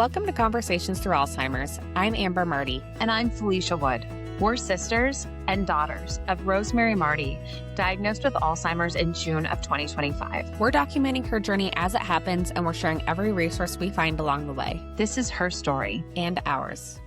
Welcome to Conversations Through Alzheimer's. I'm Amber Marty. And I'm Felicia Wood. We're sisters and daughters of Rosemary Marty, diagnosed with Alzheimer's in June of 2025. We're documenting her journey as it happens, and we're sharing every resource we find along the way. This is her story. And ours.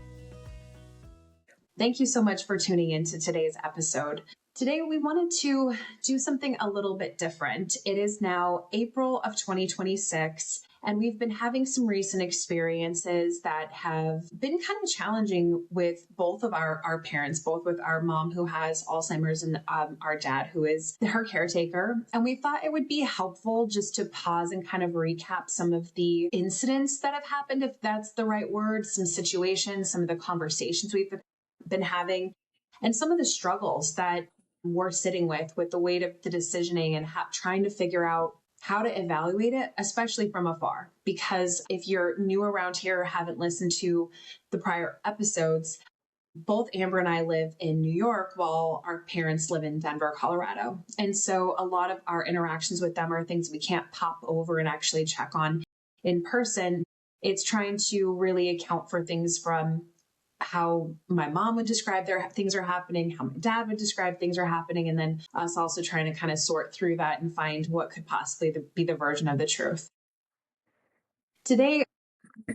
Thank you so much for tuning into today's episode. Today, we wanted to do something a little bit different. It is now April of 2026, and we've been having some recent experiences that have been kind of challenging with both of our parents, both with our mom who has Alzheimer's and our dad who is her caretaker. And we thought it would be helpful just to pause and kind of recap some of the incidents that have happened, if that's the right word, some situations, some of the conversations we've been having, and some of the struggles that we're sitting with the weight of the decisioning and trying to figure out how to evaluate it, especially from afar. Because if you're new around here or haven't listened to the prior episodes, both Amber and I live in New York while our parents live in Denver, Colorado. And so a lot of our interactions with them are things we can't pop over and actually check on in person. It's trying to really account for things from how my mom would describe things are happening, how my dad would describe things are happening, and then us also trying to kind of sort through that and find what could possibly be the version of the truth. Today,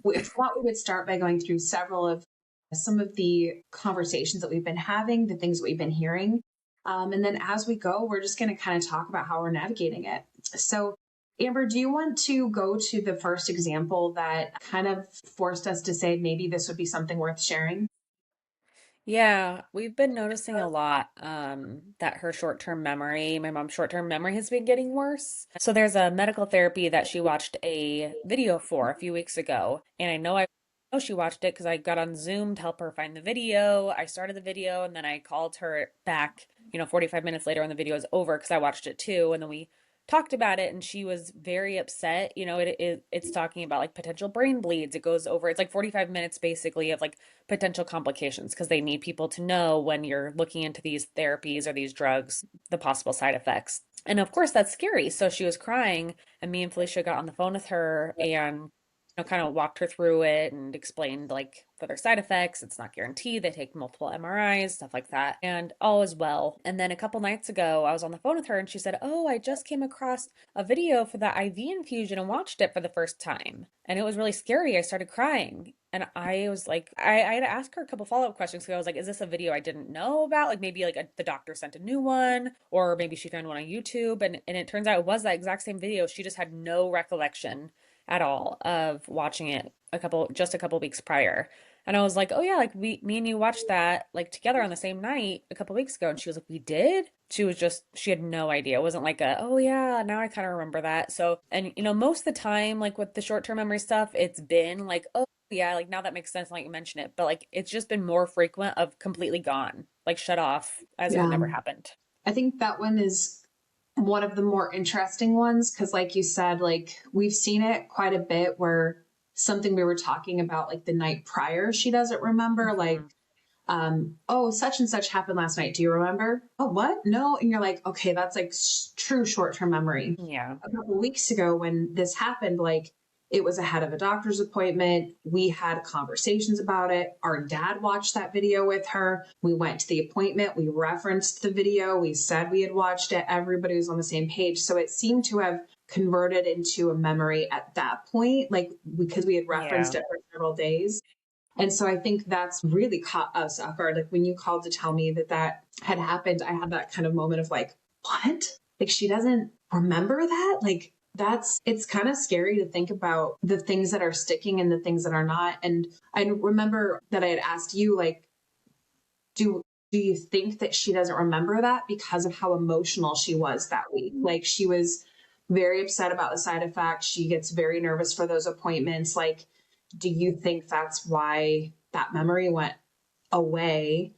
we thought we would start by going through some of the conversations that we've been having, the things that we've been hearing. And then as we go, we're just going to kind of talk about how we're navigating it. So Amber, do you want to go to the first example that kind of forced us to say maybe this would be something worth sharing? Yeah, we've been noticing a lot that her my mom's short-term memory has been getting worse. So there's a medical therapy that she watched a video for a few weeks ago. And I know she watched it because I got on Zoom to help her find the video. I started the video and then I called her back, 45 minutes later when the video was over because I watched it too. And then we talked about it and she was very upset. It's talking about like potential brain bleeds. It goes over, it's like 45 minutes basically of like potential complications because they need people to know when you're looking into these therapies or these drugs, the possible side effects. And of course that's scary. So she was crying and me and Felicia got on the phone with her and kind of walked her through it and explained like for their side effects, it's not guaranteed. They take multiple MRIs, stuff like that, and all is well. And then a couple nights ago, I was on the phone with her and she said, "Oh, I just came across a video for the IV infusion and watched it for the first time. And it was really scary. I started crying." And I was like, I had to ask her a couple follow-up questions because I was like, is this a video I didn't know about? Like maybe like the doctor sent a new one or maybe she found one on YouTube. And it turns out it was that exact same video. She just had no recollection at all of watching it just a couple weeks prior. And I was like, "Oh yeah, like me and you watched that like together on the same night a couple weeks ago." And she was like, "We did?" She had no idea. It wasn't like "Oh yeah, now I kind of remember that." So, and most of the time, like with the short-term memory stuff, it's been like, "Oh yeah, like now that makes sense, like you mention it." But like, it's just been more frequent of completely gone, like shut off as if it never happened. I think that one is one of the more interesting ones because like you said, like we've seen it quite a bit where something we were talking about like the night prior she doesn't remember. Like oh, such and such happened last night, do you remember? Oh, what? No. And you're like, okay, that's like true short-term memory. Yeah. A couple of weeks ago when this happened, like it was ahead of a doctor's appointment. We had conversations about it. Our dad watched that video with her. We went to the appointment. We referenced the video. We said we had watched it. Everybody was on the same page. So it seemed to have converted into a memory at that point, like because we had referenced it for several days. And so I think that's really caught us off guard. Like when you called to tell me that had happened, I had that kind of moment of like, what? Like she doesn't remember that? Like it's kind of scary to think about the things that are sticking and the things that are not. And I remember that I had asked you, like, do you think that she doesn't remember that because of how emotional she was that week? Like she was very upset about the side effects. She gets very nervous for those appointments. Like, do you think that's why that memory went away?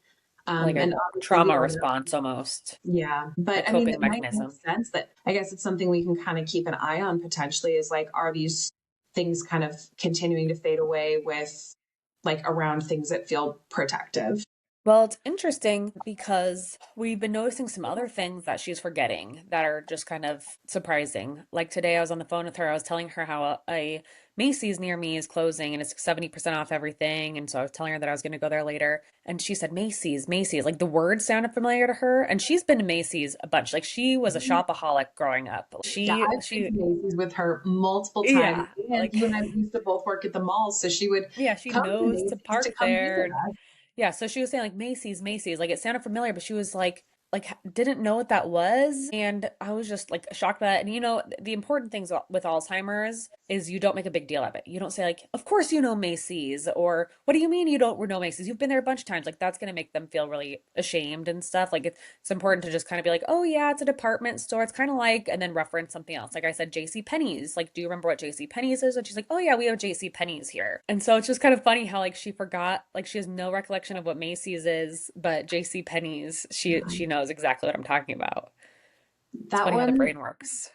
Like a trauma response almost. Yeah. But I mean, it might make sense that I guess it's something we can kind of keep an eye on potentially is like, are these things kind of continuing to fade away with like around things that feel protective? Well, it's interesting because we've been noticing some other things that she's forgetting that are just kind of surprising. Like today, I was on the phone with her. I was telling her how a Macy's near me is closing and it's 70% off everything. And so I was telling her that I was going to go there later. And she said, Macy's, Macy's. Like the word sounded familiar to her. And she's been to Macy's a bunch. Like she was a shopaholic growing up. Yeah, I've been to Macy's with her multiple times. Yeah, And like, you and I used to both work at the mall, so she would yeah, she come to knows to Macy's to park come visit there. us. Yeah, so she was saying like Macy's, Macy's, like it sounded familiar, but she was like didn't know what that was, and I was just like shocked by that. And the important things with Alzheimer's is you don't make a big deal of it. You don't say like, "Of course you know Macy's," or "What do you mean you don't know Macy's? You've been there a bunch of times." Like that's gonna make them feel really ashamed and stuff. Like it's important to just kind of be like, "Oh yeah, it's a department store. It's kind of like," and then reference something else. Like I said, J.C. Penney's. Like, do you remember what J.C. Penney's is? And she's like, "Oh yeah, we have J.C. Penney's here." And so it's just kind of funny how like she forgot, like she has no recollection of what Macy's is, but J.C. Penney's, she knows exactly what I'm talking about. It's That funny how the one brain works.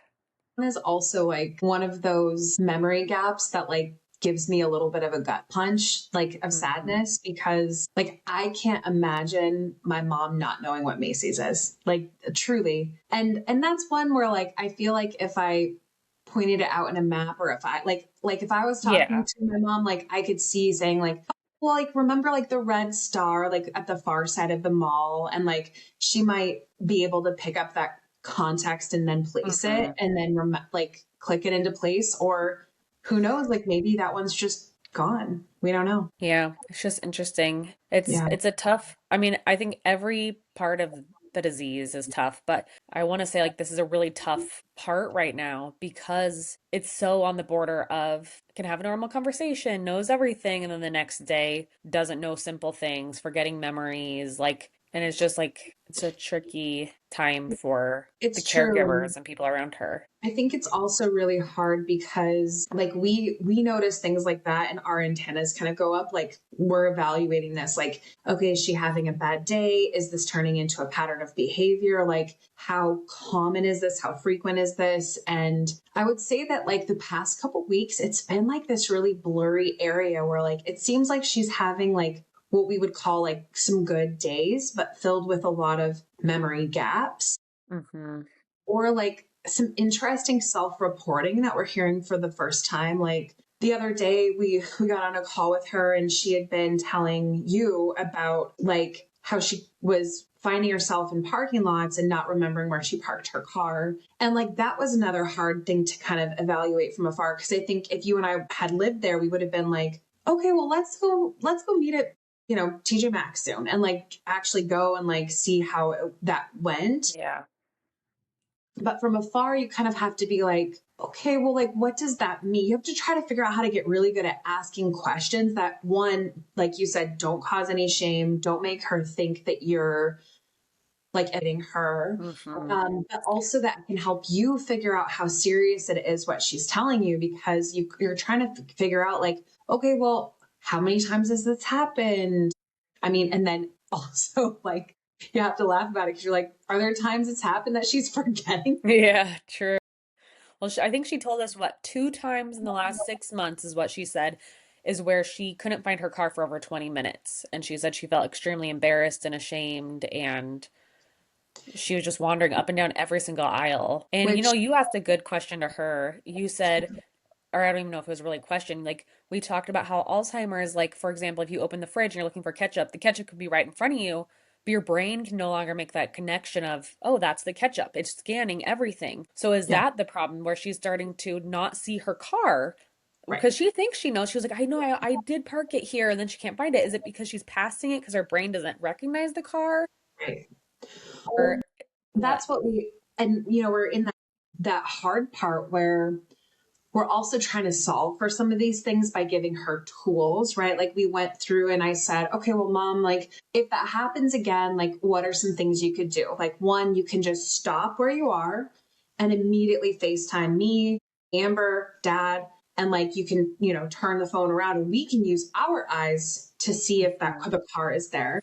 is also like one of those memory gaps that like gives me a little bit of a gut punch, like of Hmm. sadness, because like I can't imagine my mom not knowing what Macy's is. Like truly. And that's one where like I feel like if I pointed it out in a map, or if I like if I was talking Yeah. to my mom, like I could see saying like, well, like remember like the red star like at the far side of the mall, and like she might be able to pick up that context and then place it Hmm. and then like click it into place. Or who knows, like maybe that one's just gone. We don't know. Yeah, it's just interesting. It's Yeah. it's a tough, I mean, I think every part of the disease is tough, but I want to say like this is a really tough part right now because it's so on the border of can have a normal conversation, knows everything, and then the next day doesn't know simple things, forgetting memories, like, and it's just like it's a tricky time for the It's true. caregivers and people around her. I think it's also really hard because like we notice things like that and our antennas kind of go up, like we're evaluating this like, okay, is she having a bad day? Is this turning into a pattern of behavior? Like how common is this? How frequent is this? And I would say that like the past couple weeks it's been like this really blurry area where like it seems like she's having like what we would call like some good days but filled with a lot of memory gaps, Hmm. or like some interesting self-reporting that we're hearing for the first time. Like the other day we got on a call with her and she had been telling you about like how she was finding herself in parking lots and not remembering where she parked her car. And like that was another hard thing to kind of evaluate from afar, because I think if you and I had lived there we would have been like, okay, well let's go meet at TJ Maxx soon and like actually go and like see how that went. Yeah. But from afar, you kind of have to be like, okay, well, like, what does that mean? You have to try to figure out how to get really good at asking questions that, one, like you said, don't cause any shame, don't make her think that you're like editing her. Hmm. But also that can help you figure out how serious it is what she's telling you, because you're trying to figure out, like, okay, well, how many times has this happened? I mean, and then also, like, you have to laugh about it because you're like, are there times it's happened that she's forgetting? Yeah, true. Well, I think she told us what, two times in the last 6 months is what she said, is where she couldn't find her car for over 20 minutes. And she said she felt extremely embarrassed and ashamed, and she was just wandering up and down every single aisle. And Which you asked a good question to her. You said, or I don't even know if it was really a question, like we talked about how Alzheimer's, like, for example, if you open the fridge and you're looking for ketchup, the ketchup could be right in front of you, but your brain can no longer make that connection of, oh, that's the ketchup. It's scanning everything. So is yeah, that the problem where she's starting to not see her car? right, Because she thinks she knows. She was like, I know I did park it here, and then she can't find it. Is it because she's passing it because her brain doesn't recognize the car? right. Or what? That's what and we're in that hard part where we're also trying to solve for some of these things by giving her tools, right? Like we went through and I said, okay, well, mom, like if that happens again, like what are some things you could do? Like one, you can just stop where you are and immediately FaceTime me, Amber, dad, and like you can, turn the phone around and we can use our eyes to see if Mhm. the car is there.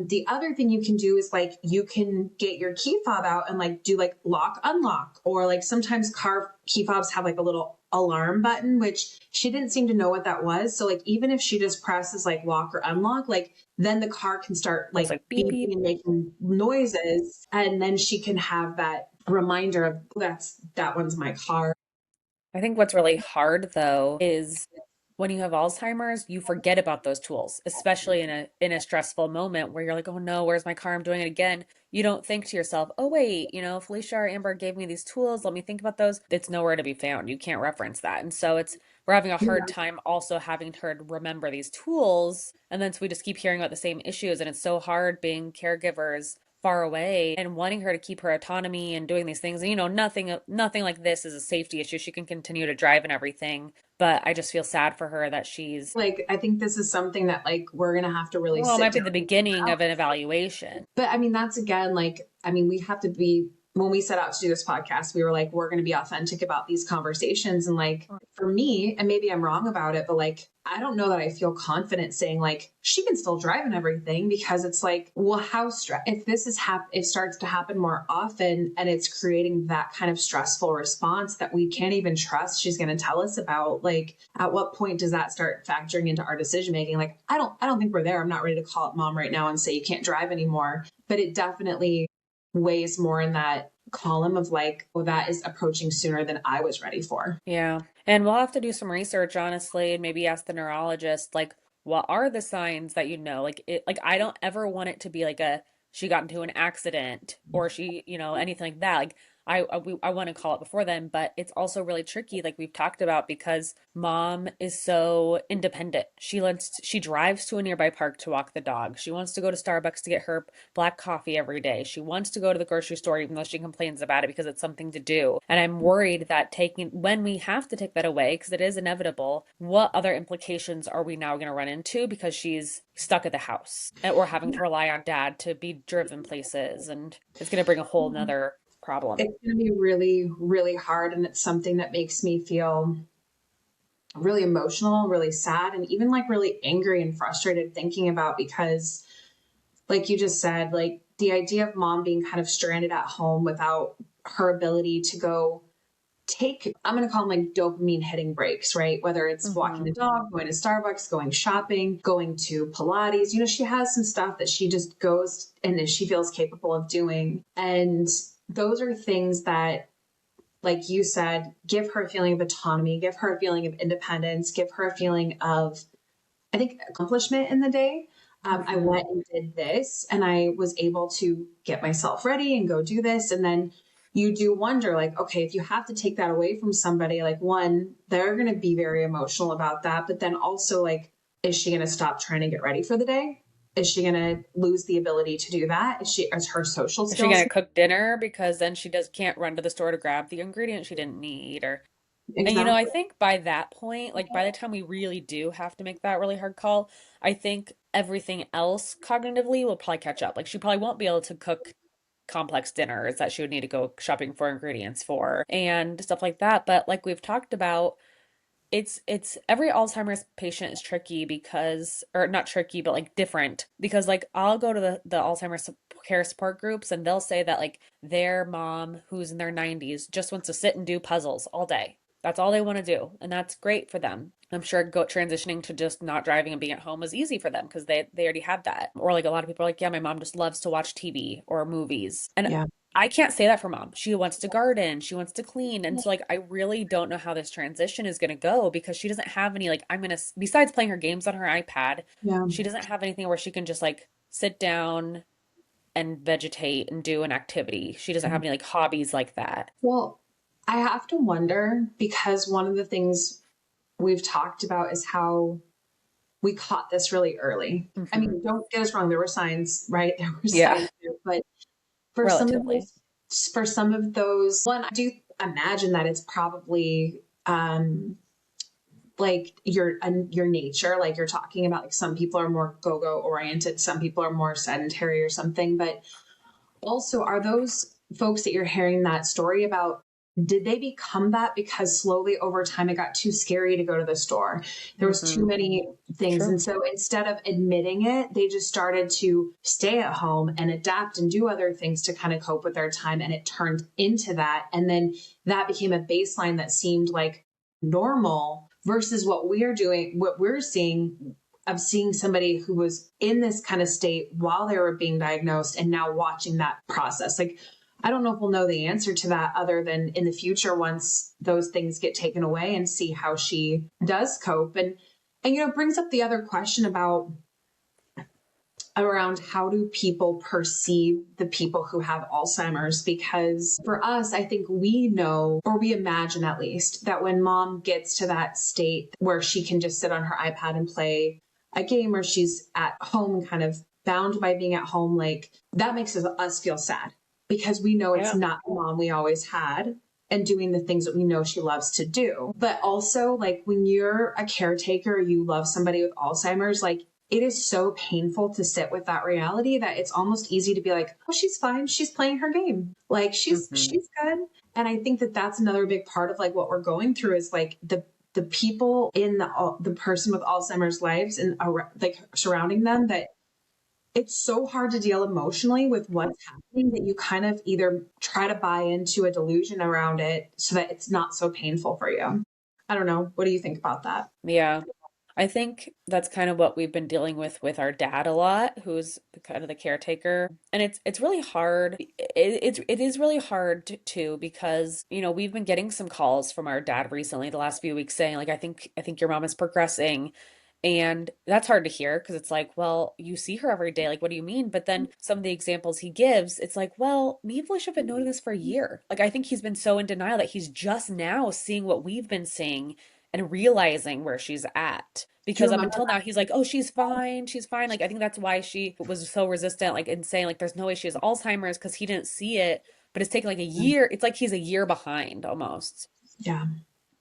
The other thing you can do is like you can get your key fob out and like do like lock unlock, or like sometimes car key fobs have like a little alarm button, which she didn't seem to know what that was. So like, even if she just presses like lock or unlock, like then the car can start So it's like like beep beeping beep. and making noises. And then she can have that reminder of that one's my car. I think what's really hard though is when you have Alzheimer's, you forget about those tools, especially in a stressful moment where you're like, "Oh no, where's my car? I'm doing it again." You don't think to yourself, "Oh wait, Felicia or Amber gave me these tools. Let me think about those." It's nowhere to be found. You can't reference that. And so we're having a hard Yeah. time also having her remember these tools. And then so we just keep hearing about the same issues. And it's so hard being caregivers far away and wanting her to keep her autonomy and doing these things. And nothing like this is a safety issue. She can continue to drive and everything, but I just feel sad for her that she's, Like, I think this is something that like we're going to have to really well, it sit might be down the and think beginning about. of an evaluation. But I mean, that's again, like, I mean, we have to be, when we set out to do this podcast, we were like, we're going to be authentic about these conversations. And like, for me, and maybe I'm wrong about it, but like, I don't know that I feel confident saying like, she can still drive and everything, because it's like, well, if this is it starts to happen more often and it's creating that kind of stressful response that we can't even trust she's going to tell us about, like, at what point does that start factoring into our decision making? Like, I don't think we're there. I'm not ready to call up mom right now and say you can't drive anymore, but it definitely weighs more in that column of like, oh, that is approaching sooner than I was ready for. Yeah. And we'll have to do some research, honestly, and maybe ask the neurologist, like, what are the signs that like I don't ever want it to be like she got into an accident or anything like that. Like I want to call it before then, but it's also really tricky, like we've talked about, because mom is so independent. She drives to a nearby park to walk the dog. She wants to go to Starbucks to get her black coffee every day. She wants to go to the grocery store even though she complains about it because it's something to do. And I'm worried that when we have to take that away, because it is inevitable, what other implications are we now going to run into because she's stuck at the house or having to rely on dad to be driven places? And it's going to bring a whole nother problem. It's going to be really, really hard. And it's something that makes me feel really emotional, really sad, and even like really angry and frustrated thinking about, because like you just said, like the idea of mom being kind of stranded at home without her ability to go take, I'm going to call them like dopamine hitting breaks, right? Whether it's walking Hmm. the dog, going to Starbucks, going shopping, going to Pilates, she has some stuff that she just goes and she feels capable of doing. And those are things that, like you said, give her a feeling of autonomy, give her a feeling of independence, give her a feeling of, I think, accomplishment in the day. I Hmm. went and did this and I was able to get myself ready and go do this. And then you do wonder, like, okay, if you have to take that away from somebody, like, one, they're going to be very emotional about that. But then also, like, is she going to stop trying to get ready for the day? Is she going to lose the ability to do that? Is her social Is she skills? gonna cook dinner because then she just can't run to the store to grab the ingredient she didn't need? Or and I Exactly. think by that point, like by the time we really do have to make that really hard call, I think everything else cognitively will probably catch up. Like she probably won't be able to cook complex dinners that she would need to go shopping for ingredients for and stuff like that. But like we've talked about, it's every Alzheimer's patient is tricky because, or not tricky, but like different, because like I'll go to the Alzheimer's care support groups and they'll say that like their mom who's in their 90s just wants to sit and do puzzles all day. That's all they want to do, and that's great for them. I'm sure transitioning to just not driving and being at home is easy for them because they already have that. Or like a lot of people are like, yeah, my mom just loves to watch TV or movies. And Yeah. I can't say that for mom. She wants to garden, she wants to clean. And so like I really don't know how this transition is going to go because she doesn't have any like besides playing her games on her iPad, Yeah. she doesn't have anything where she can just like sit down and vegetate and do an activity. She doesn't have any like hobbies like that. Well, I have to wonder, because one of the things we've talked about is how we caught this really early. I Hmm. mean, don't get us wrong, there were signs, right? There were Yeah, signs there, but for some of relatively. those, one, I do imagine that it's probably like your nature, like you're talking about, like some people are more go-go oriented, some people are more sedentary or something. But also, are those folks that you're hearing that story about, did they become that because slowly over time it got too scary to go to the store? There was too Hmm. many things. True. And so instead of admitting it, they just started to stay at home and adapt and do other things to kind of cope with their time. And it turned into that. And then that became a baseline that seemed like normal versus what we're doing, what we're seeing of seeing somebody who was in this kind of state while they were being diagnosed and now watching that process. Like, I don't know if we'll know the answer to that other than in the future once those things get taken away and see how she does cope. And it brings up the other question about around how do people perceive the people who have Alzheimer's? Because for us, I think we know, or we imagine at least, that when mom gets to that state where she can just sit on her iPad and play a game, or she's at home kind of bound by being at home, like that makes us feel sad because we know it's Yeah. not the mom we always had and doing the things that we know she loves to do. But also, like, when you're a caretaker, you love somebody with Alzheimer's, like, it is so painful to sit with that reality that it's almost easy to be like, oh, she's fine. She's playing her game. Like, she's good. And I think that that's another big part of like what we're going through is like the people in the person with Alzheimer's lives and like surrounding them, that it's so hard to deal emotionally with what's happening that you kind of either try to buy into a delusion around it so that it's not so painful for you. I don't know. What do you think about that? Yeah. I think that's kind of what we've been dealing with our dad a lot, who's kind of the caretaker. And it's really hard. It is really hard too because, we've been getting some calls from our dad recently the last few weeks saying like I think your mom is progressing. And that's hard to hear because it's like, well, you see her every day. Like, what do you mean? But then some of the examples he gives, it's like, well, me and Felicia have been noting this for a year. Like, I think he's been so in denial that he's just now seeing what we've been seeing and realizing where she's at. Do you Because up remember until now, he's like, oh, she's fine. She's fine. Like, I think that's why she was so resistant, like, and saying, like, there's no way she has Alzheimer's because he didn't see it. But it's taken like a that? year. It's like he's a year behind almost. Yeah.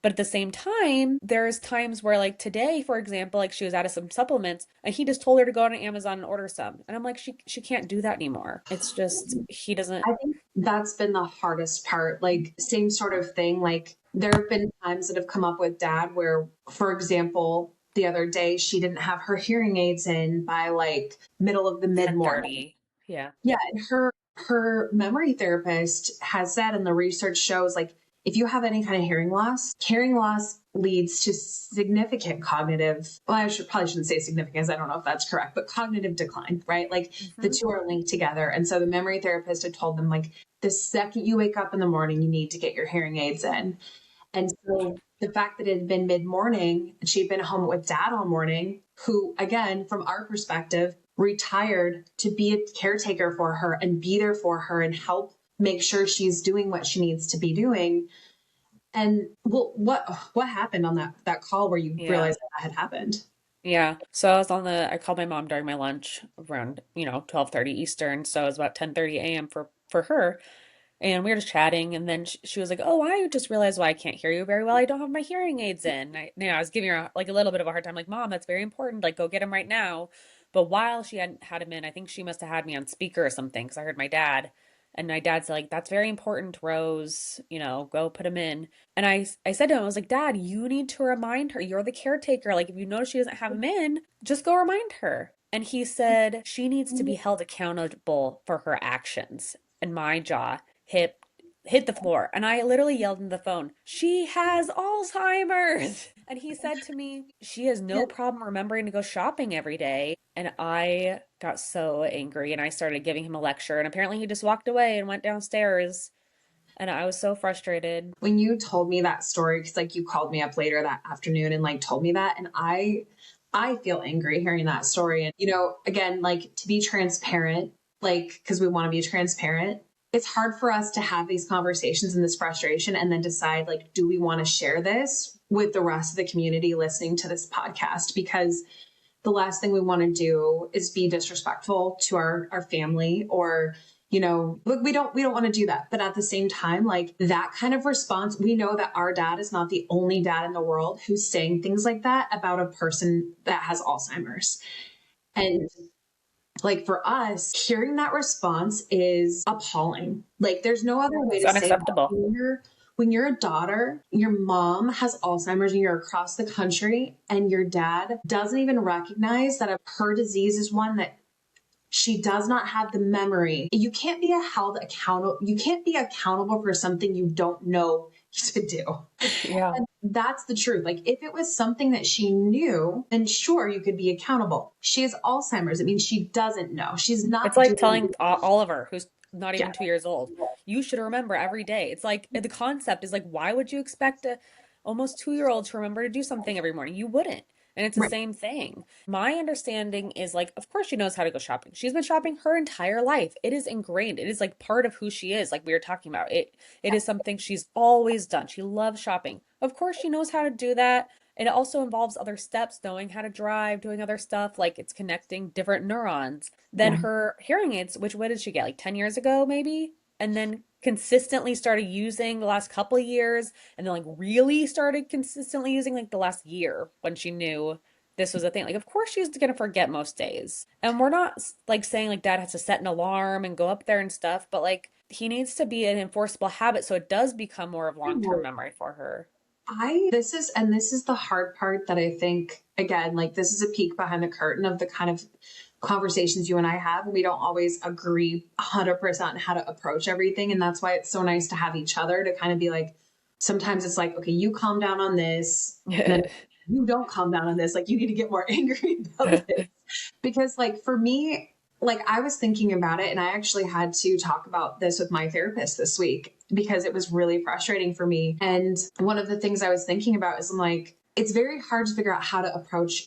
But at the same time, there's times where, like today, for example, like she was out of some supplements and he just told her to go on Amazon and order some. And I'm like, she can't do that anymore. It's just he doesn't. I think that's been the hardest part. Like, same sort of thing. Like, there have been times that have come up with dad where, for example, the other day she didn't have her hearing aids in by like middle of the mid morning. 10:30. Yeah. Yeah, and her memory therapist has said, and the research shows, like, if you have any kind of hearing loss leads to significant cognitive, well, probably shouldn't say significance, I don't know if that's correct, but cognitive decline, right? Like, the Hmm. two are linked together. And so the memory therapist had told them, like, the second you wake up in the morning, you need to get your hearing aids in. And so the fact that it had been mid morning and she'd been home with dad all morning, who, again, from our perspective, retired to be a caretaker for her and be there for her and help make sure she's doing what she needs to be doing. And well, what happened on that call where you Yeah. realized that had happened? Yeah. So I called my mom during my lunch around, 12:30 Eastern. So it was about 10:30 a.m. for her. And we were just chatting, and then she was like, "Oh, I just realized why I can't hear you very well. I don't have my hearing aids in." I was giving her like a little bit of a hard time, like, "Mom, that's very important. Like, go get them right now." But while she hadn't had him in, I think she must have had me on speaker or something because I heard my dad, and my dad's like, "That's very important, Rose. Go put him in." And I said to him, I was like, "Dad, you need to remind her. You're the caretaker. Like, if you notice she doesn't have him in, just go remind her." And he said, "She needs to be held accountable for her actions." And my jaw hit hit the floor. And I literally yelled in the phone, "She has Alzheimer's." And he said to me, "She has Yeah. no problem remembering to go shopping every day." And I got so angry and I started giving him a lecture. And apparently he just walked away and went downstairs. And I was so frustrated. When you told me that story, because like you called me up later that afternoon and like told me that, and I feel angry hearing that story. And again, like, to be transparent, like, because we want to be transparent, it's hard for us to have these conversations and this frustration and then decide, like, do we want to share this with the rest of the community listening to this podcast? Because the last thing we want to do is be disrespectful to our family, or look, we don't want to do that. But at the same time, like, that kind of response, we know that our dad is not the only dad in the world who's saying things like that about a person that has Alzheimer's. And like, for us, hearing that response is appalling. Like, there's no other way It's to say that. unacceptable. When you're a daughter, your mom has Alzheimer's and you're across the country, and your dad doesn't even recognize that her disease is one that she does not have the memory. You can't be held accountable. You can't be accountable for something you don't know to do. Yeah. that's the truth. Like if it was something that she knew, then sure, you could be accountable. She has Alzheimer's. It means she doesn't know. She's It's not like doing. telling Oliver, who's not Yeah. even 2 years old, you should remember every day. It's like the concept is like, why would you expect a almost 2 year old to remember to do something every morning? You wouldn't. And it's the Right. same thing. My understanding is like, of course, she knows how to go shopping. She's been shopping her entire life. It is ingrained. It is like part of who she is, like we were talking about. It is something she's always done. She loves shopping. Of course, she knows how to do that. It also involves other steps, knowing how to drive, doing other stuff, like it's connecting different neurons. Then Yeah. her hearing aids, which what did she get? Like 10 years ago, maybe? And then consistently started using the last couple of years, and then like really started consistently using like the last year when she knew this was a thing. Like, of course, she's gonna forget most days. And we're not like saying like dad has to set an alarm and go up there and stuff, but like he needs to be an enforceable habit so it does become more of long-term memory for her. This is the hard part that I think, again, like this is a peek behind the curtain of the kind of conversations you and I have. We don't always agree 100% on how to approach everything. And that's why it's so nice to have each other to kind of be like, sometimes it's like, okay, you calm down on this. And then you don't calm down on this. Like you need to get more angry about this. Because like for me, like I was thinking about it and I actually had to talk about this with my therapist this week because it was really frustrating for me. And one of the things I was thinking about is I'm like, it's very hard to figure out how to approach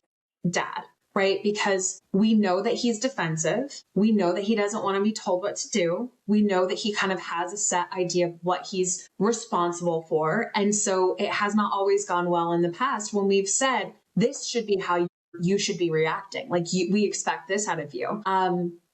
dad, right? Because we know that he's defensive. We know that he doesn't want to be told what to do. We know that he kind of has a set idea of what he's responsible for. And so it has not always gone well in the past when we've said, this should be how you should be reacting. Like we expect this out of you.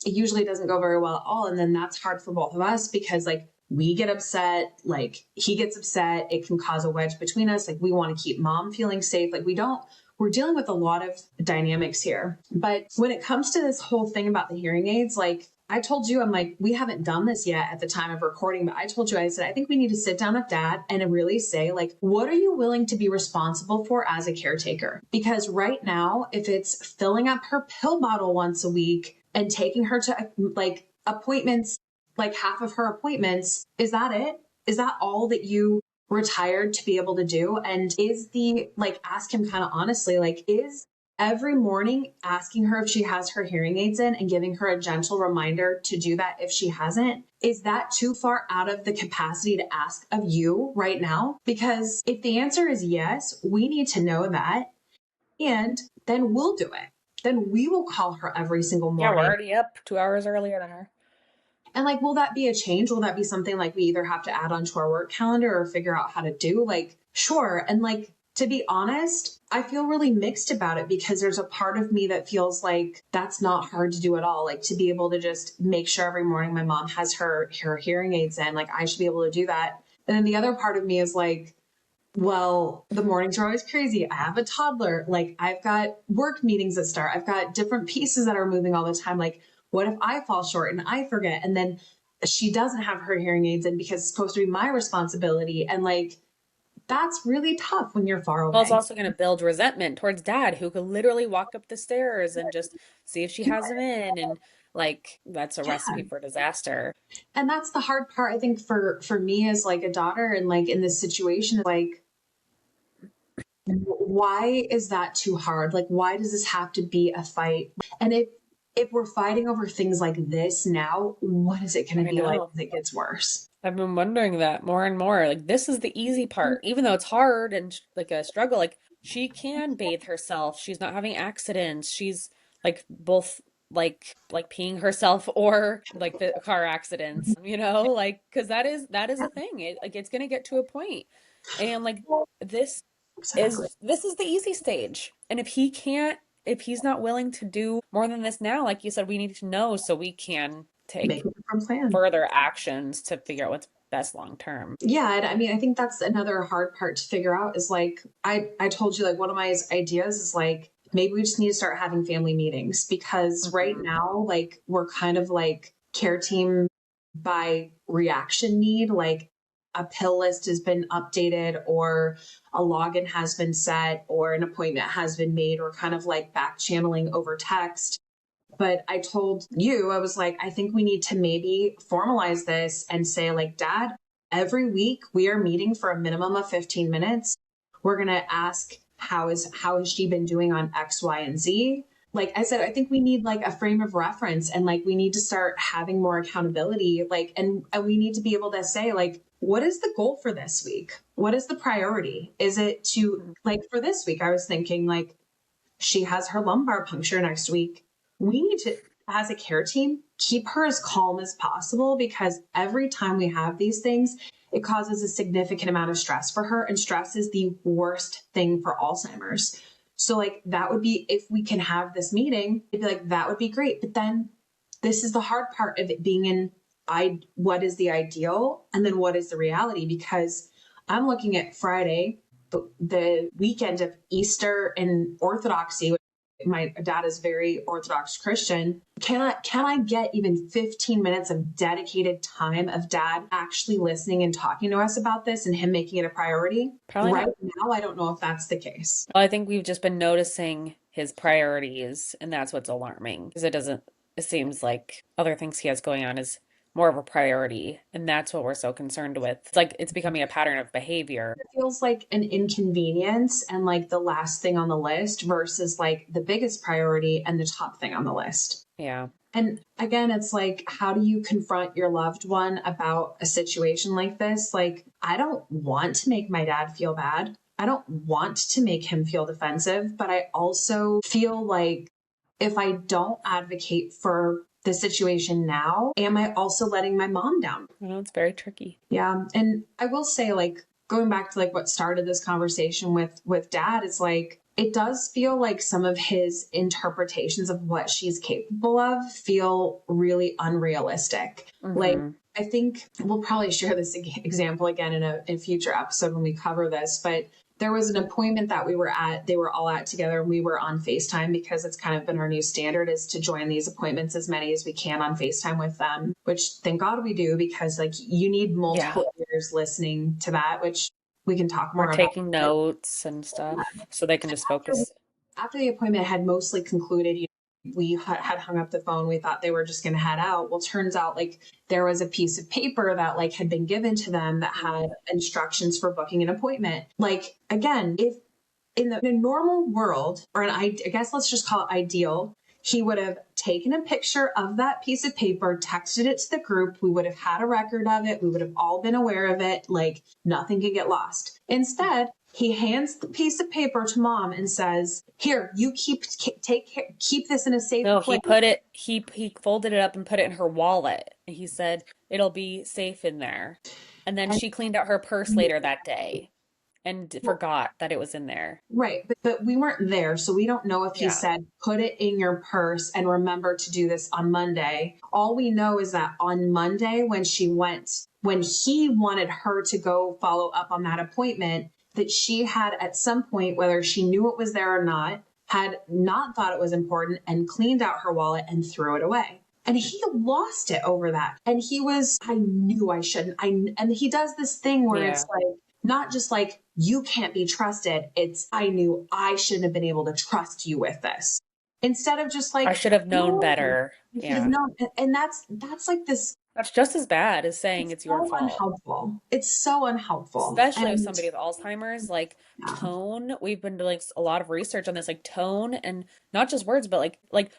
It usually doesn't go very well at all. And then that's hard for both of us because like we get upset, like he gets upset. It can cause a wedge between us. Like we want to keep mom feeling safe. Like we're dealing with a lot of dynamics here. But when it comes to this whole thing about the hearing aids, like I told you, I'm like, we haven't done this yet at the time of recording, but I told you, I said, I think we need to sit down with dad and really say, like, what are you willing to be responsible for as a caretaker? Because right now, if it's filling up her pill bottle once a week and taking her to like appointments, like half of her appointments, is that it? Is that all that you retired to be able to do? And is the, like, ask him kind of honestly, like, is every morning asking her if she has her hearing aids in and giving her a gentle reminder to do that if she hasn't, is that too far out of the capacity to ask of you right now? Because if the answer is yes, we need to know that. And then we'll do it. Then we will call her every single Yeah, we're morning. already up 2 hours earlier than her. And like, will that be a change? Will that be something like we either have to add onto our work calendar or figure out how to do? Like, sure. And like, to be honest, I feel really mixed about it because there's a part of me that feels like that's not hard to do at all. Like to be able to just make sure every morning my mom has her hearing aids in, like I should be able to do that. And then the other part of me is like, well, the mornings are always crazy. I have a toddler. Like I've got work meetings that start. I've got different pieces that are moving all the time. Like what if I fall short and I forget? And then she doesn't have her hearing aids in because it's supposed to be my responsibility. And like, that's really tough when you're far Well, it's away. also going to build resentment towards dad, who could literally walk up the stairs and just see if she has him in. And like, that's a Yeah. recipe for disaster. And that's the hard part, I think, for me as like a daughter and like in this situation, like, why is that too hard? Like, why does this have to be a fight? And if we're fighting over things like this now, what is it going to I be like know. as it gets worse? I've been wondering that more and more. Like, this is the easy part, even though it's hard and like a struggle. Like, she can bathe herself. She's not having accidents. She's like both like peeing herself or like the car accidents, like because that is a thing. Like it's gonna get to a point, and like this Exactly. this is the easy stage. And if he's not willing to do more than this now, like you said, we need to know so we can Make take a different plan. further actions to figure out what's best long term. Yeah, and I mean, I think that's another hard part to figure out is like I told you like one of my ideas is like maybe we just need to start having family meetings because right Mhm. now like we're kind of like care team by reaction need, like a pill list has been updated or a login has been set or an appointment has been made or kind of like back channeling over text. But I told you, I was like, I think we need to maybe formalize this and say, like, dad, every week we are meeting for a minimum of 15 minutes. we're going to ask, how has she been doing on X, Y, and Z? Like I said, I think we need like a frame of reference, and like we need to start having more accountability. Like, and we need to be able to say, like, what is the goal for this week? What is the priority? Is it to, like, for this week, I was thinking, like, she has her lumbar puncture next week. We need to, as a care team, keep her as calm as possible, because every time we have these things, it causes a significant amount of stress for her. And stress is the worst thing for Alzheimer's. So like that would be, if we can have this meeting, it'd be like, that would be great. But then this is the hard part of it being in, what is the ideal? And then what is the reality? Because I'm looking at Friday, the weekend of Easter in Orthodoxy. My dad is very Orthodox Christian. Can I get even 15 minutes of dedicated time of dad actually listening and talking to us about this and him making it a priority? Probably Right not. now, I don't know if that's the case. Well, I think we've just been noticing his priorities, and that's what's alarming because it seems like other things he has going on is more of a priority, and that's what we're so concerned with. It's like it's becoming a pattern of behavior. It feels like an inconvenience and like the last thing on the list versus like the biggest priority and the top thing on the list. Yeah. And again, it's like, how do you confront your loved one about a situation like this? Like, I don't want to make my dad feel bad. I don't want to make him feel defensive, but I also feel like if I don't advocate for the situation now, am I also letting my mom down? I know it's very tricky. Yeah. And I will say, like, going back to like what started this conversation with dad, is like, it does feel like some of his interpretations of what she's capable of feel really unrealistic. Like, Mm-hmm. I think we'll probably share this example again in a future episode when we cover this, but there was an appointment that they were all at together, and we were on FaceTime because it's kind of been our new standard, is to join these appointments as many as we can on FaceTime with them, which thank God we do, because like you need Yeah. multiple ears listening to that, which we can talk We're more about. taking notes and stuff so they can just focus. After the appointment had mostly concluded, we had hung up the phone. We thought they were just going to head out. Well, turns out like there was a piece of paper that like had been given to them that had instructions for booking an appointment. Like, again, if in a normal world, or I guess let's just call it ideal, he would have taken a picture of that piece of paper, texted it to the group. We would have had a record of it. We would have all been aware of it. Like, nothing could get lost. Instead, he hands the piece of paper to mom and says, "Here, you keep this in a safe No, place." he folded it up and put it in her wallet. He said it'll be safe in there. And then And she cleaned out her purse later that day and forgot that it was in there. right, but we weren't there, so we don't know if he Yeah. said, "Put it in your purse and remember to do this on Monday." All we know is that on Monday, when he wanted her to go follow up on that appointment, that she had at some point, whether she knew it was there or not, had not thought it was important and cleaned out her wallet and threw it away. And he lost it over that. And he was, I knew I shouldn't. And he does this thing where Yeah. it's like, not just like, you can't be trusted. It's, I knew I shouldn't have been able to trust you with this. Instead of just I like, should have known no, better. you should have Yeah. known. And that's like this, That's just as bad as saying it's it's your so fault. unhelpful. It's so unhelpful. Especially with And somebody with Alzheimer's, like yeah, tone, we've been doing a lot of research on this, like tone and not just words, but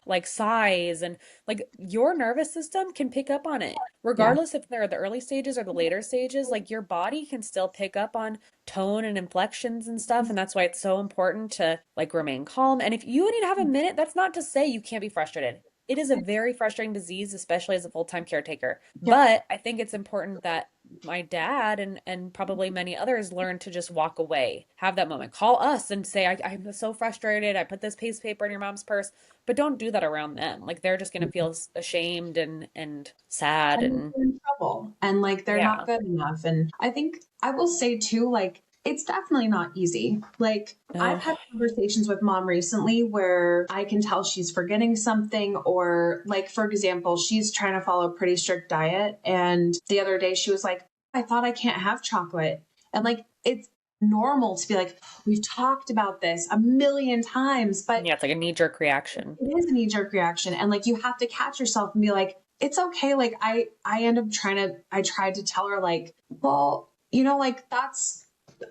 like size and like your nervous system can pick up on it. yeah, Regardless if they're the early stages or the later stages, like your body can still pick up on tone and inflections and stuff. And that's why it's so important to like remain calm. And if you need to have a minute, that's not to say you can't be frustrated. It is a very frustrating disease, especially as a full-time caretaker. yeah. But I think it's important that my dad and probably many others learn to just walk away, have that moment, call us and say, I'm so frustrated. I put this piece of paper in your mom's purse, but don't do that around them. Like they're just going to feel ashamed and sad. And And they're in trouble and like they're not yeah, good enough. And I think I will say too, like, it's definitely not easy. Like, I've no, had conversations with mom recently where I can tell she's forgetting something, or like, for example, she's trying to follow a pretty strict diet. And the other day she was like, "I thought I can't have chocolate." And like, it's normal to be like, "We've talked about this a million times," but yeah, it's like a knee-jerk reaction. it is a knee-jerk reaction. And like, you have to catch yourself and be like, it's okay. Like, I end up I tried to tell her, like, well, like,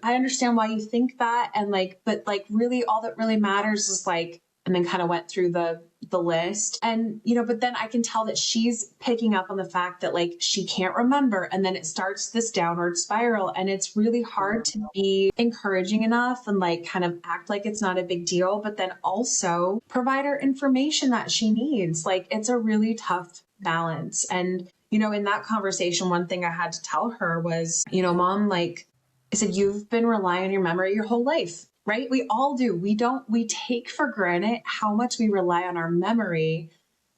I understand why you think that. And like, but like really all that really matters is like, and then kind of went through the list. And, but then I can tell that she's picking up on the fact that like she can't remember. And then it starts this downward spiral. And it's really hard to be encouraging enough and like kind of act like it's not a big deal, but then also provide her information that she needs. Like it's a really tough balance. And, in that conversation, one thing I had to tell her was, mom, like I said, you've been relying on your memory your whole life, right? We all do. We take for granted how much we rely on our memory.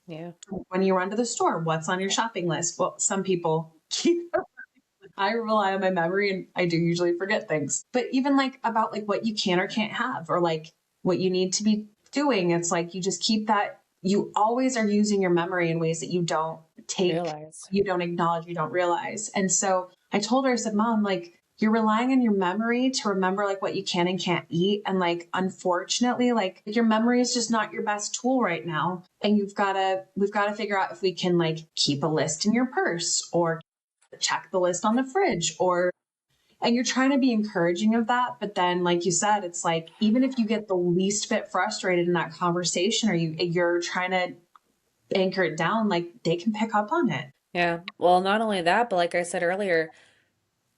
Yeah. When you run to the store, what's on your shopping list? Well, some people keep, I rely on my memory and I do usually forget things. But even like about like what you can or can't have or like what you need to be doing, it's like you just keep that. You always are using your memory in ways that you don't take, Realize. you don't acknowledge, you don't realize. And so I told her, I said, Mom, like you're relying on your memory to remember like what you can and can't eat. And like, unfortunately, like your memory is just not your best tool right now. And we've got to figure out if we can like keep a list in your purse or check the list on the fridge and you're trying to be encouraging of that. But then, like you said, it's like, even if you get the least bit frustrated in that conversation or you're trying to anchor it down, like they can pick up on it. Yeah. Well, not only that, but like I said earlier,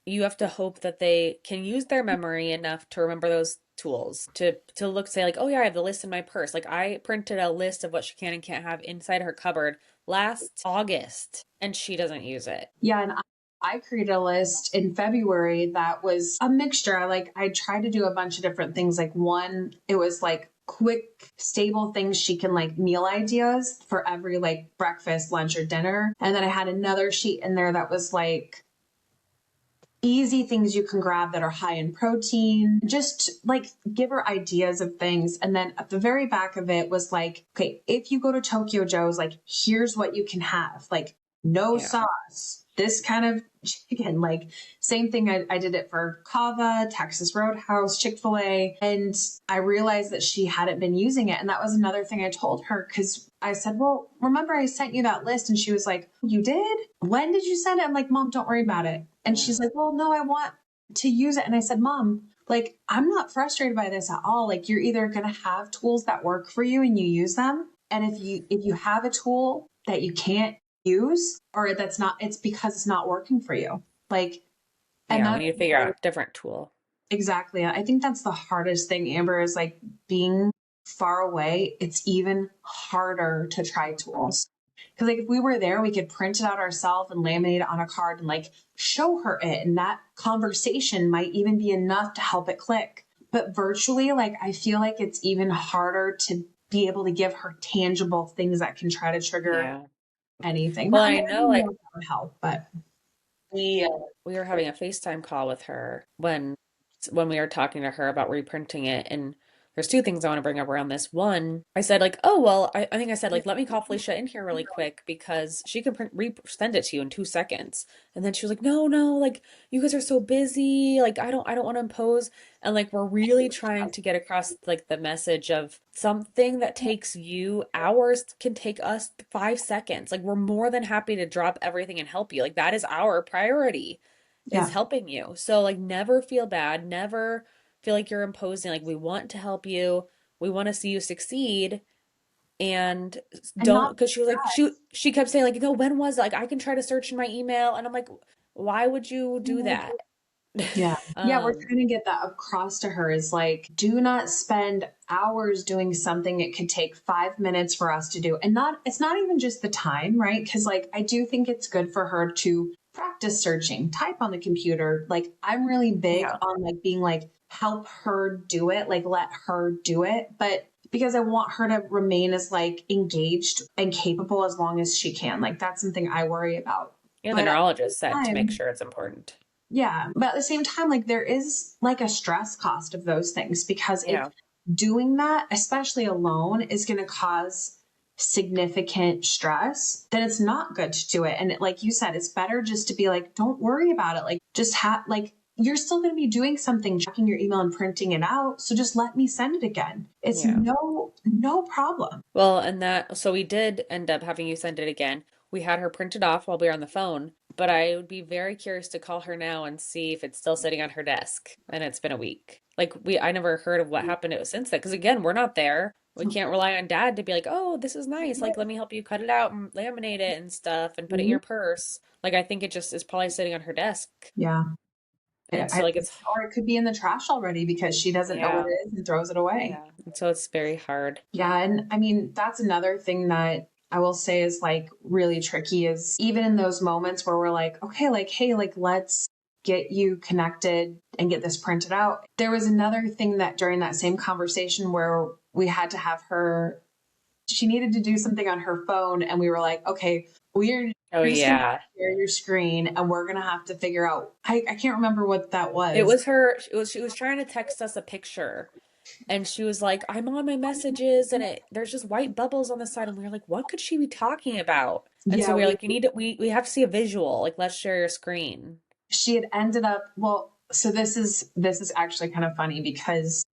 you have to hope that they can use their memory enough to remember those tools to look say like, oh yeah, I have the list in my purse. Like I printed a list of what she can and can't have inside her cupboard last August and she doesn't use it. Yeah. And I created a list in February that was a mixture. Like I tried to do a bunch of different things. Like one, it was like quick, stable things she can like meal ideas for every like breakfast, lunch, or dinner. And then I had another sheet in there that was like easy things you can grab that are high in protein, just like give her ideas of things. And then at the very back of it was like, okay, if you go to Tokyo Joe's, like, here's what you can have, like no Yeah. sauce, this kind of chicken, like same thing. I did it for Kava, Texas Roadhouse, Chick-fil-A. And I realized that she hadn't been using it. And that was another thing I told her because I said, well, remember I sent you that list? And she was like, you did? When did you send it? I'm like, Mom, don't worry about it. And she's like, well, no, I want to use it. And I said, Mom, like, I'm not frustrated by this at all. Like, you're either going to have tools that work for you and you use them. And if you have a tool that you can't use or that's not, it's because it's not working for you. Like, and Yeah, we that's need to figure out a different tool. exactly. I think that's the hardest thing, Amber, is like being far away. It's even harder to try tools. Because like if we were there, we could print it out ourselves and laminate it on a card and like show her it. And that conversation might even be enough to help it click. But virtually, like I feel like it's even harder to be able to give her tangible things that can try to trigger Yeah. anything. Well, I I mean, I know don't like know if that would help, but we were having a FaceTime call with her when we were talking to her about reprinting it and there's two things I want to bring up around this. One, I said like, oh well, I think I said like, let me call Felicia in here really quick because she can send it to you in 2 seconds. And then she was like, no, no, like you guys are so busy, like I don't want to impose. And like we're really trying to get across like the message of something that takes you hours can take us 5 seconds. Like we're more than happy to drop everything and help you. Like that is our priority is yeah. helping you. So like never feel bad, never feel like you're imposing. Like we want to help you. We want to see you succeed. And And don't not because she was like she kept saying like, when was it? Like I can try to search in my email. And I'm like, why would you do that? yeah. Yeah, we're Um, trying to get that across to her is like, do not spend hours doing something it could take 5 minutes for us to do. And it's not even just the time, right? Because like, I do think it's good for her to practice searching, type on the computer. Like, I'm really big yeah. on like being like, help her do it, like, let her do it. But because I want her to remain as like engaged and capable as long as she can. Like, that's something I worry about. Yeah, the But at neurologist the said to make time, sure it's important. yeah. But at the same time, like there is like a stress cost of those things because if Yeah. doing that, especially alone, is going to cause significant stress, then it's not good to do it. And like you said, it's better just to be like, don't worry about it. Like just have like, you're still going to be doing something, checking your email and printing it out. So just let me send it again. It's Yeah. no problem. Well, and that, so we did end up having you send it again. We had her printed off while we were on the phone. but I would be very curious to call her now and see if it's still sitting on her desk and it's been a week. Like I never heard of what happened to it since then. Because again, we're not there. We can't rely on dad to be like, oh, this is nice. Like, let me help you cut it out and laminate it and stuff and put it in your purse. Like, I think it just is probably sitting on her desk. Yeah. And so, like, it's, Or it could be in the trash already because she doesn't know what yeah, it is and throws it away. yeah. And so it's very hard. Yeah. And I mean, that's another thing that I will say is like really tricky is even in those moments where we're like, okay, like, hey, like, let's get you connected and get this printed out. There was another thing that during that same conversation where we had to have her, she needed to do something on her phone. And we were like, okay, Oh, you're just going to yeah. share your screen and we're going to have to figure out, I can't remember what that It was. was her, she was trying to text us a picture. And she was like, I'm on my messages and there's just white bubbles on the side. And we were like, what could she be talking about? And so Yeah, we were like, we have to see a visual. Like, let's share your screen. she had ended up, well, so this is actually kind of funny because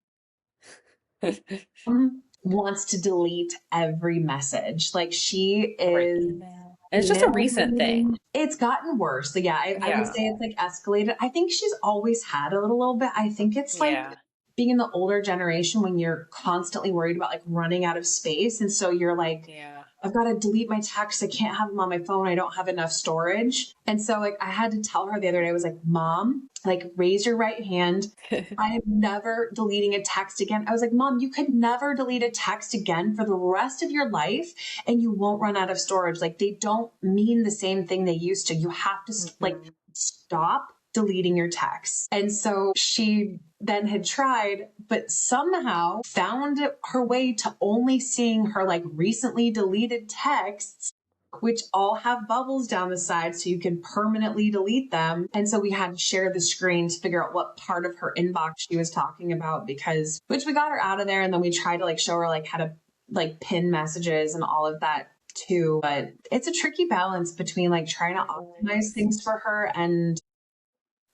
wants to delete every message. Like she Or an is email. And it's just a email recent deleting. thing. It's gotten worse. So yeah, I would Yeah. say it's like escalated. I think she's always had a little bit. I think it's like Yeah. being in the older generation when you're constantly worried about like running out of space. And so you're like, Yeah. I've got to delete my texts. I can't have them on my phone. I don't have enough storage. And so like I had to tell her the other day, I was like, Mom, like raise your right hand. I am never deleting a text again. I was like, Mom, you could never delete a text again for the rest of your life and you won't run out of storage. Like they don't mean the same thing they used to. You have to like Mhm. stop deleting your texts. And so she then had tried, but somehow found her way to only seeing her like recently deleted texts, which all have bubbles down the side so you can permanently delete them. And so we had to share the screen to figure out what part of her inbox she was talking about because, which we got her out of there. And then we tried to like show her like how to like pin messages and all of that too. But it's a tricky balance between like trying to It optimize was. things for her and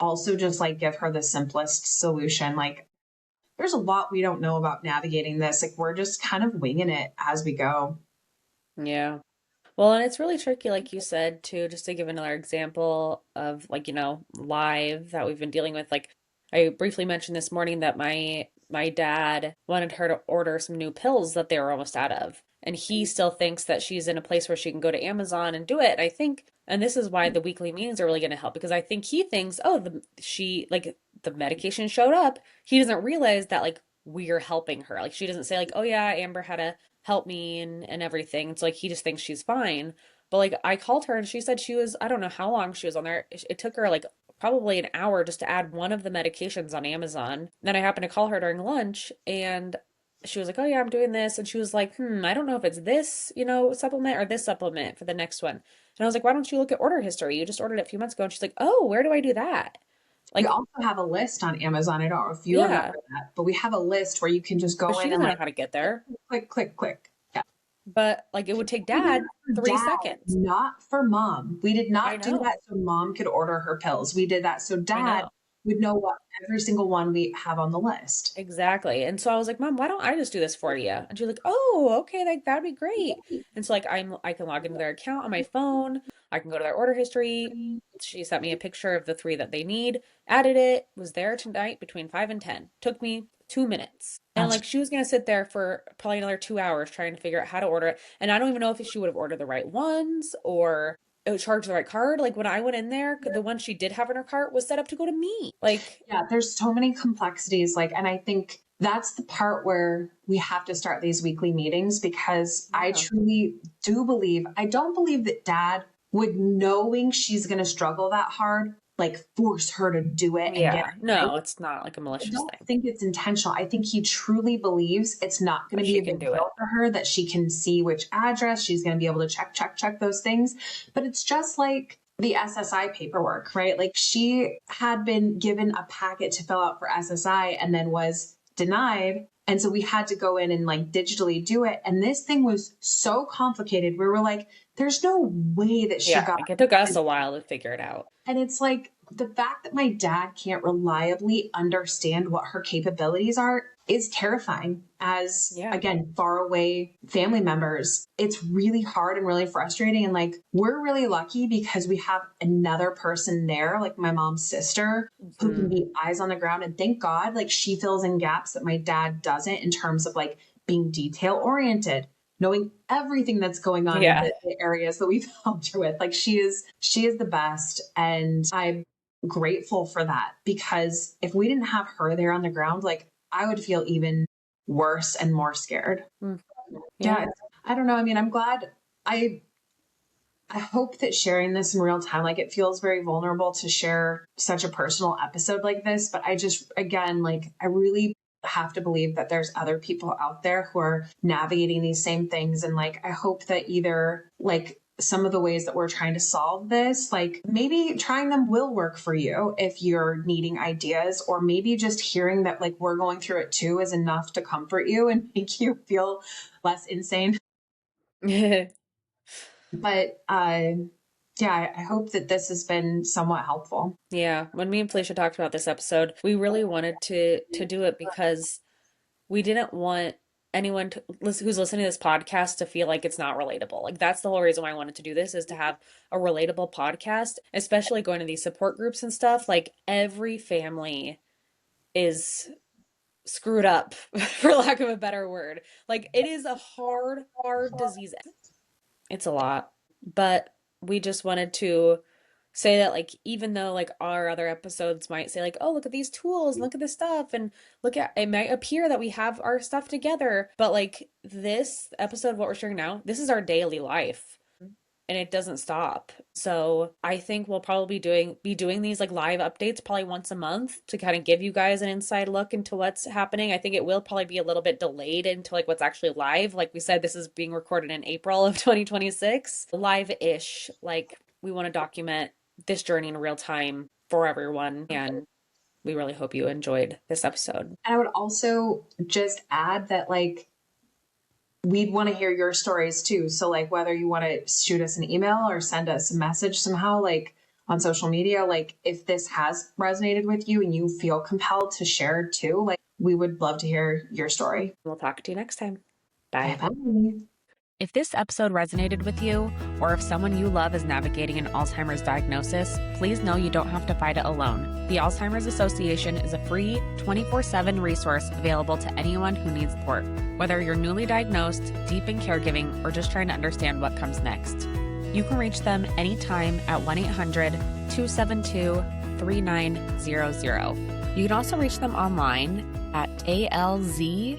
also just like give her the simplest solution. Like there's a lot we don't know about navigating this. Like we're just kind of winging it as we go. Yeah. Well, and it's really tricky, like you said, too, just to give another example of like, live that we've been dealing with. Like I briefly mentioned this morning that my dad wanted her to order some new pills that they were almost out of. And he still thinks that she's in a place where she can go to Amazon and do it. And I think, and this is why the weekly meetings are really going to help because I think he thinks, oh, the medication showed up. He doesn't realize that like we're helping her. Like she doesn't say like, oh yeah, Amber had a help me and everything. It's like he just thinks she's fine. But like I called her and she said she was, I don't know how long she was on there. It took her like probably an hour just to add one of the medications on Amazon. Then I happened to call her during lunch and she was like, "Oh yeah, I'm doing this." And she was like, I don't know if it's this, supplement or this supplement for the next one. And I was like, "Why don't you look at order history? You just ordered it a few months ago." And she's like, "Oh, where do I do that?" We Like, also have a list on Amazon. I don't know if you remember yeah, that, but we have a list where you can just but go she in and doesn't know like how to get there. click, click, click. Yeah. But like it would take We did dad that for 3 seconds. dad, not for mom. We did I not do know. that so mom could order her pills. We did that so I dad know. would know what every single one we have on the list. Exactly. And so I was like, Mom, why don't I just do this for you? And she's like, Oh, okay, like that'd be great. And so like I can log into their account on my phone. I can go to their order history. She sent me a picture of the three that they need, added it, was there tonight between 5 and 10. Took me 2 minutes. And That's like she was gonna sit there for probably another 2 hours trying to figure out how to order it. And I don't even know if she would have ordered the right ones or it would charge the right card. Like when I went in there, the one she did have in her cart was set up to go to me. Like, yeah, there's so many complexities. Like, and I think that's the part where we have to start these weekly meetings because I yeah. truly do believe, I don't believe that dad would, knowing she's going to struggle that hard, like force her to do it and get Yeah, it right. no, it's not like a I malicious don't thing, think it's intentional. I think he truly believes it's not going but to be she a can big do deal it. for her, that she can see which address she's going to be able to check, check, check those things. But it's just like the SSI paperwork, right? Like she had been given a packet to fill out for SSI and then was denied. And so we had to go in and like digitally do it. And this thing was so complicated. We were like, there's no way that she Yeah, got like it took us it. a while to figure it out. And it's like the fact that my dad can't reliably understand what her capabilities are is terrifying as, Yeah. again, far away family members. It's really hard and really frustrating. And like, we're really lucky because we have another person there, like my mom's sister, who can be eyes on the ground. And thank God, like she fills in gaps that my dad doesn't in terms of like being detail oriented, knowing everything that's going on in Yeah. the areas that we've helped her with. Like she is the best. And I'm grateful for that, because if we didn't have her there on the ground, like I would feel even worse and more scared. Mm. Yeah. Yeah. I don't know. I mean, I'm glad. I hope that sharing this in real time, like it feels very vulnerable to share such a personal episode like this. But I just, again, like I really have to believe that there's other people out there who are navigating these same things. And like, I hope that either like some of the ways that we're trying to solve this, like maybe trying them will work for you if you're needing ideas, or maybe just hearing that like we're going through it too is enough to comfort you and make you feel less insane. But yeah, I hope that this has been somewhat helpful. Yeah. When me and Felicia talked about this episode, we really wanted to do it because we didn't want anyone to who's listening to this podcast to feel like it's not relatable. Like that's the whole reason why I wanted to do this, is to have a relatable podcast, especially going to these support groups and stuff. Like every family is screwed up, for lack of a better word. Like it is a hard disease. It's a lot. But we just wanted to say that, like, even though like our other episodes might say like, oh, look at these tools, look at this stuff, and look at it might appear that we have our stuff together, but like this episode, what we're sharing now, this is our daily life and it doesn't stop. So I think we'll probably be doing these like live updates probably once a month to kind of give you guys an inside look into what's happening. I think it will probably be a little bit delayed into like what's actually live. Like we said, this is being recorded in April of 2026. Live-ish. Like we want to document this journey in real time for everyone. And we really hope you enjoyed this episode. And I would also just add that like we'd want to hear your stories too. So like whether you want to shoot us an email or send us a message somehow, like on social media, like if this has resonated with you and you feel compelled to share too, like we would love to hear your story. We'll talk to you next time. Bye. Bye. If this episode resonated with you, or if someone you love is navigating an Alzheimer's diagnosis, please know you don't have to fight it alone. The Alzheimer's Association is a free 24/7 resource available to anyone who needs support, whether you're newly diagnosed, deep in caregiving, or just trying to understand what comes next. You can reach them anytime at 1-800-272-3900. You can also reach them online at alz.org.